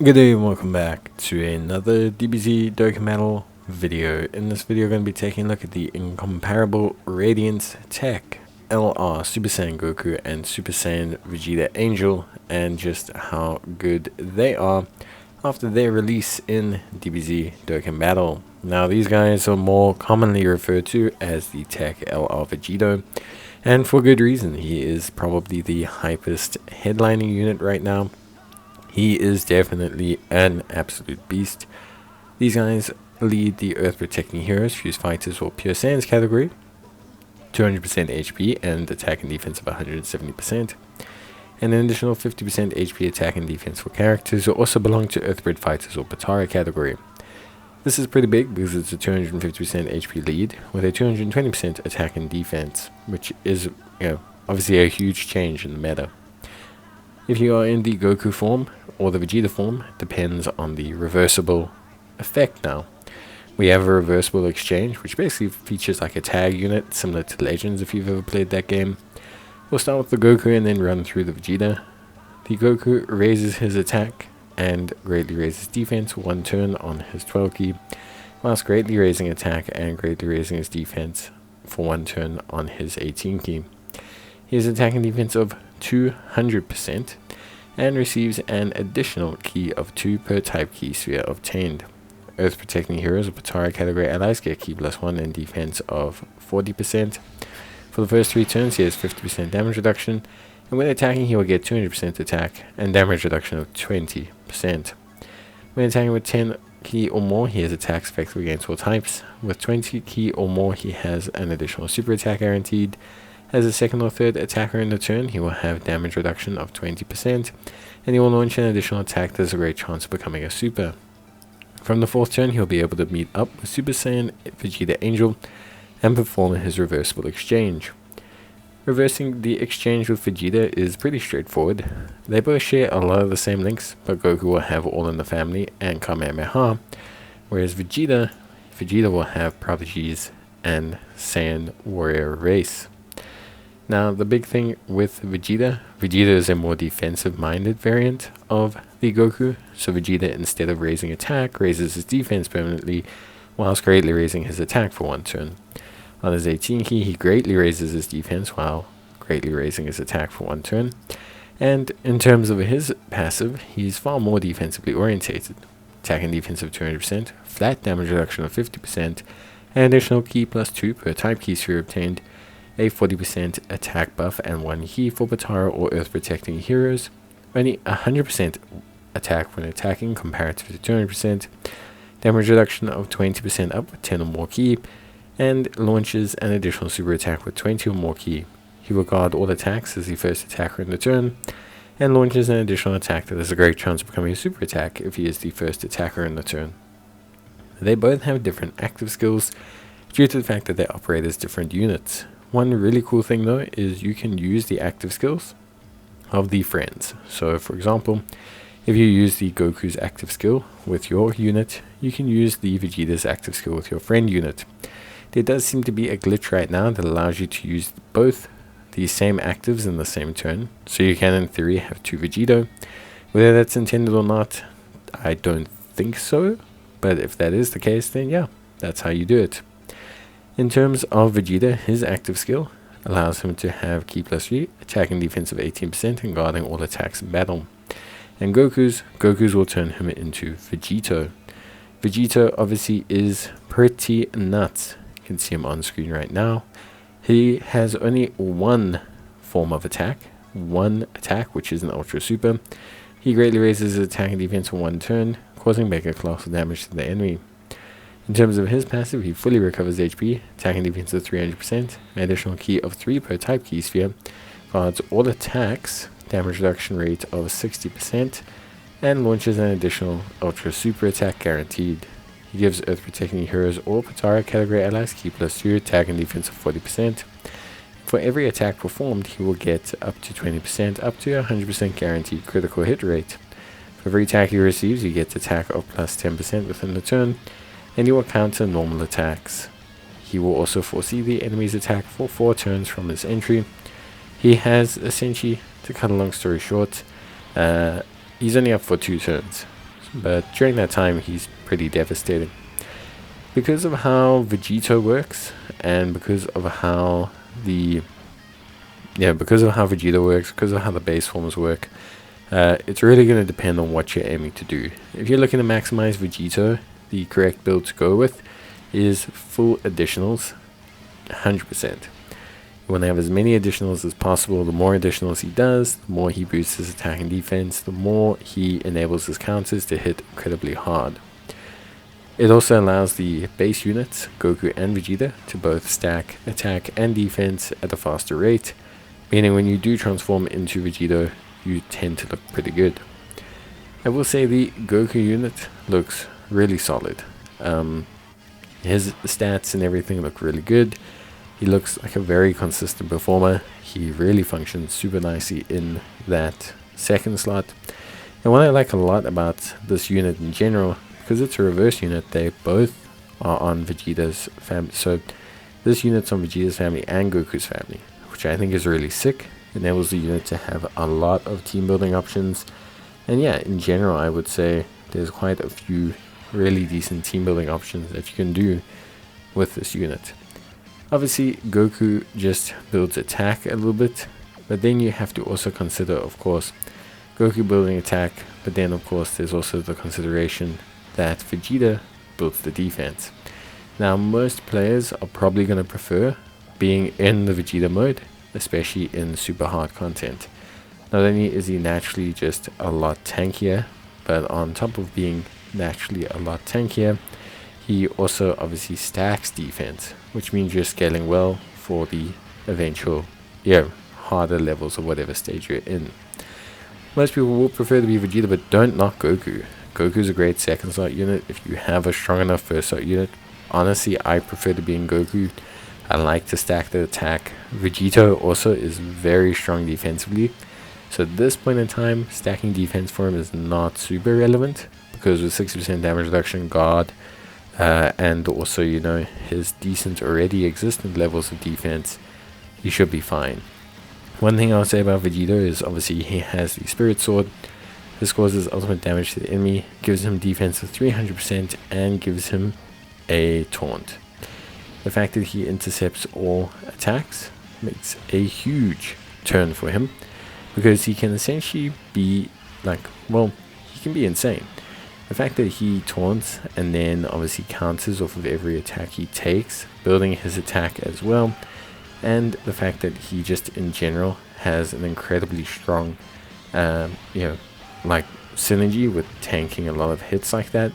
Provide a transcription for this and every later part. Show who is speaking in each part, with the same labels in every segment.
Speaker 1: Good day and welcome back to another DBZ Dokkan video. In this video, we're going to be taking a look at the Incomparable Radiance Tech, LR Super Saiyan Goku and Super Saiyan Vegeta Angel, and just how good they are after their release in DBZ Dokkan Battle. Now, these guys are more commonly referred to as the Tech LR Vegeta, and for good reason. He is probably the hypest headlining unit right now. He is definitely an absolute beast. These guys lead the Earth Protecting Heroes, Fuse Fighters, or Pure Saiyans category. 200% HP and attack and defense of 170%. And an additional 50% HP attack and defense for characters who also belong to Earthbred Fighters or Patara category. This is pretty big because it's a 250% HP lead with a 220% attack and defense, which is obviously a huge change in the meta. If you are in the Goku form or the Vegeta form, it depends on the reversible effect now. We have a reversible exchange, which basically features like a tag unit, similar to Legends if you've ever played that game. We'll start with the Goku and then run through the Vegeta. The Goku raises his attack and greatly raises defense 1 turn on his 12 key, whilst greatly raising attack and greatly raising his defense for 1 turn on his 18 key. He has attack and defense of 200% and receives an additional key of 2 per type key sphere obtained. Earth Protecting Heroes or Patara category allies get key +1 and defense of 40%. For the first 3 turns, he has 50% damage reduction, and when attacking, he will get 200% attack and damage reduction of 20%. When attacking with 10 key or more, he has attacks effective against all types. With 20 key or more, he has an additional super attack guaranteed. As a second or third attacker in the turn, he will have damage reduction of 20%, and he will launch an additional attack that has a great chance of becoming a super. From the 4th turn, he'll be able to meet up with Super Saiyan Vegeta Angel and perform his reversible exchange. Reversing the exchange with Vegeta is pretty straightforward. They both share a lot of the same links, but Goku will have All in the Family and Kamehameha, whereas Vegeta will have Prodigies and Saiyan Warrior Race. Now, the big thing with Vegeta is a more defensive-minded variant of the Goku. So Vegeta, instead of raising attack, raises his defense permanently, whilst greatly raising his attack for 1 turn. On his 18 key, he greatly raises his defense, while greatly raising his attack for 1 turn. And in terms of his passive, he's far more defensively orientated. Attack and defense of 200%, flat damage reduction of 50%, and additional key +2 per type key sphere obtained, a 40% attack buff and 1 key for Patara or Earth Protecting Heroes, only 100% attack when attacking comparative to 200%, damage reduction of 20% up with 10 or more key, and launches an additional super attack with 20 or more key. He will guard all attacks as the first attacker in the turn, and launches an additional attack that has a great chance of becoming a super attack if he is the first attacker in the turn. They both have different active skills due to the fact that they operate as different units. One really cool thing though is you can use the active skills of the friends. So for example, if you use the Goku's active skill with your unit, you can use the Vegeta's active skill with your friend unit. There does seem to be a glitch right now that allows you to use both the same actives in the same turn. So you can in theory have 2 Vegeta. Whether that's intended or not, I don't think so. But if that is the case, then yeah, that's how you do it. In terms of Vegeta, his active skill allows him to have key +3, attack and defense of 18%, and guarding all attacks in battle. And Goku's will turn him into Vegito. Vegito obviously is pretty nuts. You can see him on screen right now. He has only 1 form of attack, 1 attack, which is an Ultra Super. He greatly raises his attack and defense for 1 turn, causing mega colossal damage to the enemy. In terms of his passive, he fully recovers HP, attack and defense of 300%, an additional key of 3 per type key sphere, guards all attacks, damage reduction rate of 60%, and launches an additional Ultra Super attack guaranteed. He gives Earth Protecting Heroes or Patara category allies key +2, attack and defense of 40%. For every attack performed, he will get up to 20%, up to 100% guaranteed critical hit rate. For every attack he receives, he gets attack of +10% within the turn, and he will counter normal attacks. He will also foresee the enemy's attack for 4 turns from his entry. He has essentially, to cut a long story short, he's only up for 2 turns. but during that time he's pretty devastating. Because of how Vegeta works, and because of how Vegeta works, because of how the base forms work, it's really going to depend on what you're aiming to do. If you're looking to maximize Vegeta, the correct build to go with is full additionals, 100%. You want to have as many additionals as possible. The more additionals he does, the more he boosts his attack and defense, the more he enables his counters to hit incredibly hard. It also allows the base units, Goku and Vegeta, to both stack attack and defense at a faster rate, meaning when you do transform into Vegeta, you tend to look pretty good. I will say the Goku unit looks really solid. His stats and everything look really good. He looks like a very consistent performer. He really functions super nicely in that second slot. And what I like a lot about this unit in general, because it's a reverse unit, they both are on Vegeta's family. So this unit's on Vegeta's family and Goku's family, which I think is really sick. Enables the unit to have a lot of team building options. And yeah, in general, I would say there's quite a few really decent team building options that you can do with this unit. Obviously, Goku just builds attack a little bit, but then you have to also consider, of course, Goku building attack, but then of course there's also the consideration that Vegeta builds the defense. Now, most players are probably going to prefer being in the Vegeta mode, especially in super hard content. Not only is he naturally just a lot tankier, but on top of being naturally a lot tankier, he also obviously stacks defense, which means you're scaling well for the eventual harder levels of whatever stage you're in. Most people will prefer to be Vegeta, but don't knock Goku. Goku's a great second slot unit if you have a strong enough first slot unit. Honestly, I prefer to be in Goku. I like to stack the attack. Vegeta also is very strong defensively, so at this point in time, stacking defense for him is not super relevant, because with 60% damage reduction, guard, and also, you know, his decent already existent levels of defense, he should be fine. One thing I'll say about Vegeta is obviously he has the Spirit Sword. This causes ultimate damage to the enemy, gives him defense of 300%, and gives him a taunt. The fact that he intercepts all attacks makes a huge turn for him, because he can essentially be like, well, he can be insane. The fact that he taunts and then obviously counters off of every attack he takes, building his attack as well, and the fact that he just in general has an incredibly strong like synergy with tanking a lot of hits like that.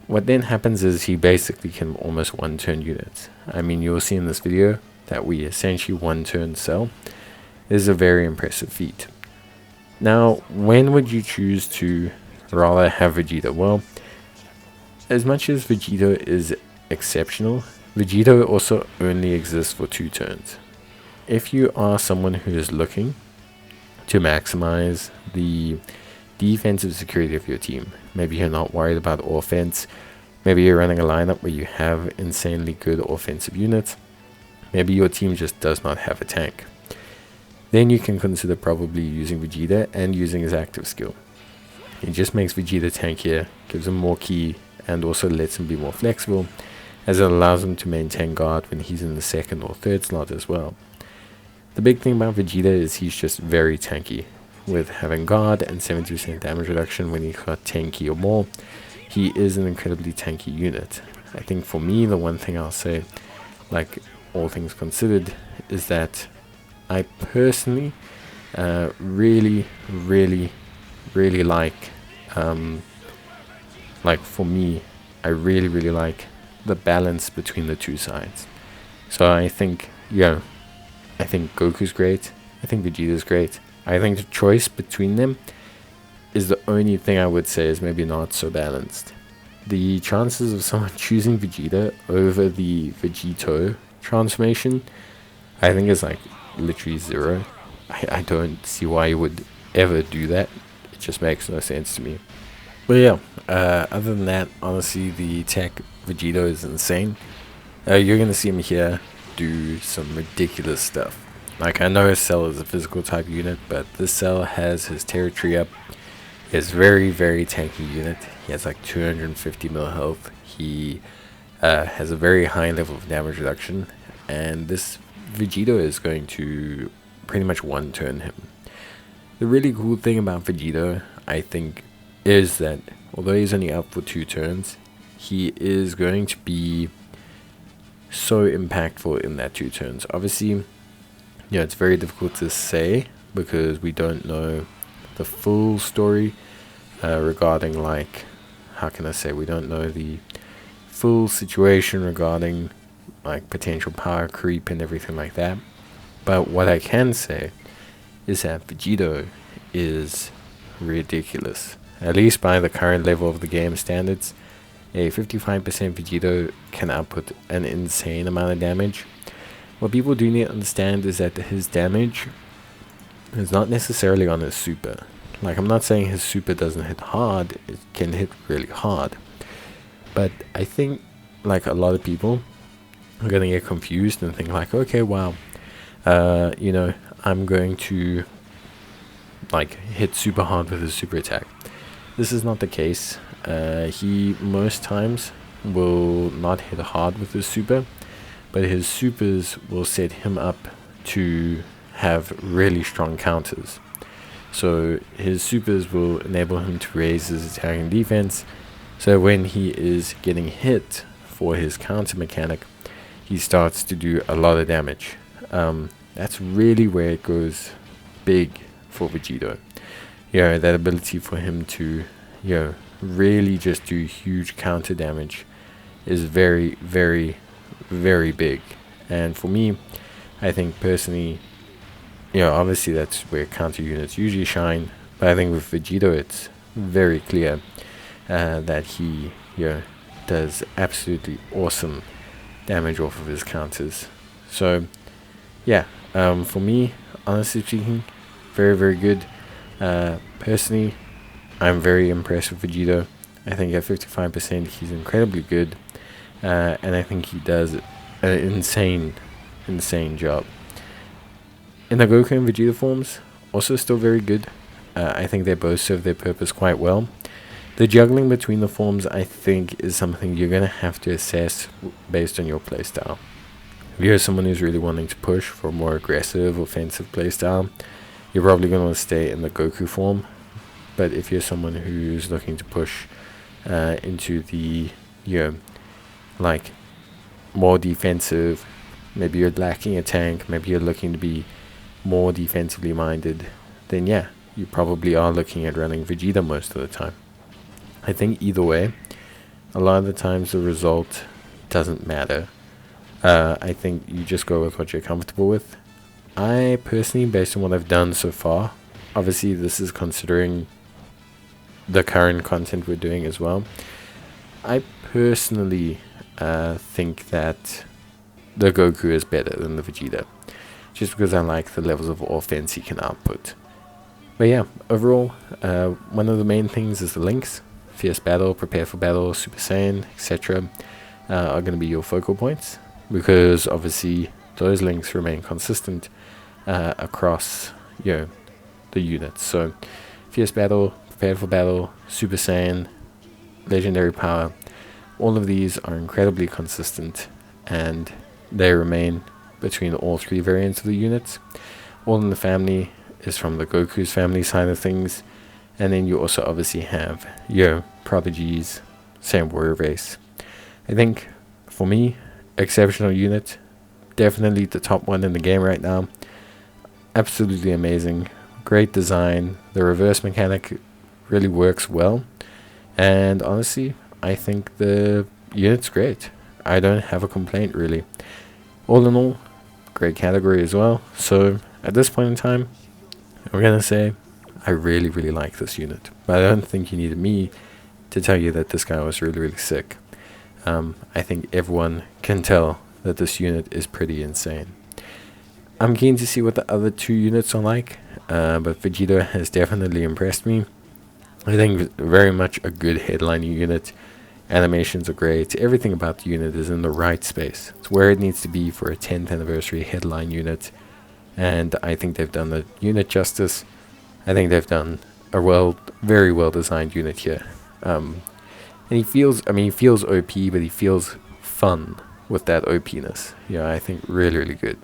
Speaker 1: What then happens is he basically can almost one-turn units. I mean, you'll see in this video that we essentially one-turn Cell. This is a very impressive feat. Now, when would you choose to rather have Vegeta? Well, as much as Vegeta is exceptional, Vegeta also only exists for 2 turns. If you are someone who is looking to maximize the defensive security of your team, maybe you're not worried about offense, maybe you're running a lineup where you have insanely good offensive units, maybe your team just does not have a tank, then you can consider probably using Vegeta and using his active skill. It just makes Vegeta tankier, gives him more ki, and also lets him be more flexible, as it allows him to maintain guard when he's in the second or third slot as well. The big thing about Vegeta is he's just very tanky. With having guard and 70% damage reduction when he's got 10 ki or more, he is an incredibly tanky unit. I think for me, the one thing I'll say, like all things considered, is that I personally really like for me, I really like the balance between the two sides. So I think, I think Goku's great, I think Vegeta's great. I think the choice between them is the only thing I would say is maybe not so balanced. The chances of someone choosing Vegeta over the Vegeto transformation, I think is like literally 0. I don't see why you would ever do that. It just makes no sense to me. But yeah, other than that, honestly, the tech Vegeta is insane. You're going to see him here do some ridiculous stuff. Like, I know his Cell is a physical type unit, but this Cell has his territory up. It's very tanky unit. He has like 250 mil health. He has a very high level of damage reduction, and this Vegeta is going to pretty much one turn him. The really cool thing about Vegeta, I think, is that although he's only up for 2 turns, he is going to be so impactful in that 2 turns. Obviously, it's very difficult to say because we don't know the full story regarding, like, how can I say, we don't know the full situation regarding like potential power creep and everything like that. But what I can say is that Vegeta is ridiculous, at least by the current level of the game standards. A 55% Vegeta can output an insane amount of damage. What people do need to understand is that his damage is not necessarily on his super. Like, I'm not saying his super doesn't hit hard, it can hit really hard. But I think, like, a lot of people are going to get confused and think like, okay, wow, I'm going to like hit super hard with his super attack. This is not the case. He most times will not hit hard with his super, but his supers will set him up to have really strong counters. So his supers will enable him to raise his attack and defense, so when he is getting hit for his counter mechanic, he starts to do a lot of damage. That's really where it goes big for Vegeta. That ability for him to really just do huge counter damage is very big. And for me, I think personally, obviously that's where counter units usually shine, but I think with Vegeta it's very clear that he does absolutely awesome damage off of his counters. So for me, honestly speaking, very good. Personally, I'm very impressed with Vegeta. I think at 55% he's incredibly good, and I think he does an insane job. In the Goku and Vegeta forms, also still very good. I think they both serve their purpose quite well. The juggling between the forms, I think, is something you're going to have to assess based on your playstyle. If you're someone who's really wanting to push for a more aggressive, offensive playstyle, you're probably going to stay in the Goku form. But if you're someone who's looking to push into the, like, more defensive, maybe you're lacking a tank, maybe you're looking to be more defensively minded, then you probably are looking at running Vegeta most of the time. I think either way, a lot of the times the result doesn't matter. I think you just go with what you're comfortable with. I personally, based on what I've done so far, obviously this is considering the current content we're doing as well, I personally think that the Goku is better than the Vegeta, just because I like the levels of offense he can output. But overall, one of the main things is the links. Fierce Battle, Prepare for Battle, Super Saiyan, etc. Are going to be your focal points, because obviously those links remain consistent across the units. So Fierce Battle, Prepare for Battle, Super Saiyan, Legendary Power, all of these are incredibly consistent, and they remain between all 3 variants of the units. All in the Family is from the Goku's family side of things, and then you also obviously have your Prodigies, Saiyan Warrior Race. I think for me, exceptional unit, definitely the top one in the game right now. Absolutely amazing, great design. The reverse mechanic really works well, and honestly, I think the unit's great. I don't have a complaint really. All in all, great category as well. So at this point in time, I'm gonna say I really like this unit, but I don't think you needed me to tell you that this guy was really sick. I think everyone can tell that this unit is pretty insane. I'm keen to see what the other 2 units are like, but Vegeta has definitely impressed me. I think very much a good headlining unit. Animations are great. Everything about the unit is in the right space. It's where it needs to be for a 10th anniversary headline unit, and I think they've done the unit justice. I think they've done a very well designed unit here. And he feels, I mean, he feels OP, but he feels fun with that OP-ness. Yeah, I think really, really good.